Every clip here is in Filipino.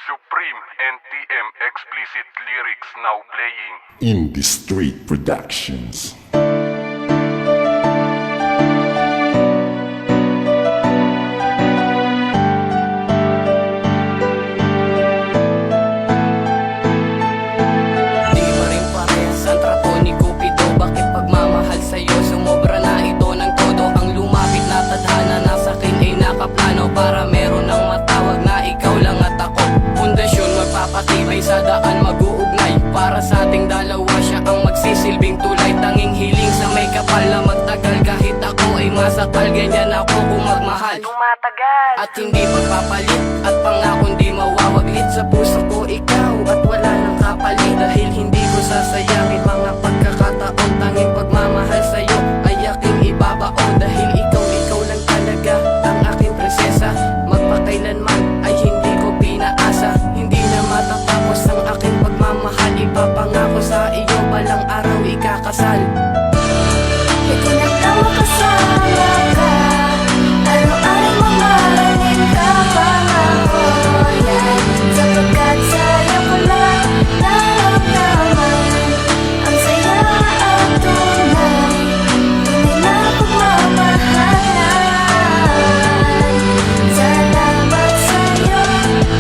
Supreme NTM explicit lyrics now playing. Indie Street Productions. Di pa rin parehas ang trato ni Cupido. Bakit pagmamahal sa'yo sumobra na ito ng todo? Ang lumapit na tadhana na sa'kin ay nakaplano para meron ng matawag na ikaw lang at ako. Pundasyon magpapatibay sa daan mag-uugnay. Para sa ating dalawa siya ang magsisilbing tulay. Tanging hiling sa may kapal na magtagal. Kahit ako ay masakal, ganyan ako kung magmahal. Tumatagal At hindi pagpapalit at pangakong di mawawaglit. Sa puso ko ikaw at wala nang kapalit. Dahil hindi ko sasayangin mga pagkakataon. Tanging pagmamahal sa'yo ay aking ibabaon. Dahil ikaw lang talaga ang aking prinsesa. Magpakailanman ay hindi ko pinaasa. Hindi na matatapos ang aking pagmamahal. Ipapangako sa iyo balang araw ikakasal. Itinatawa kasama ka. Araw-araw mamahalin ka. Pangako yan. Sapagkat sa'yo ko lang naramdaman ang saya at tunay. Tunay na pagmamahalan. Salamat sa'yo,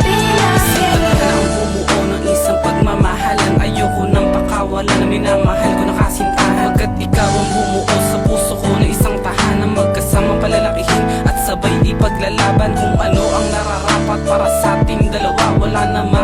pinasin. Nang bumuo ng isang pagmamahalan. Ayoko nang pakawalan na minamahal ko na kasintahan. Pagkat ikaw ang bumuo sa puso ko na isang tahanan. Magkasamang palalakihin at sabay ipaglalaban kung ano ang nararapat para sa ating dalawa. Wala naman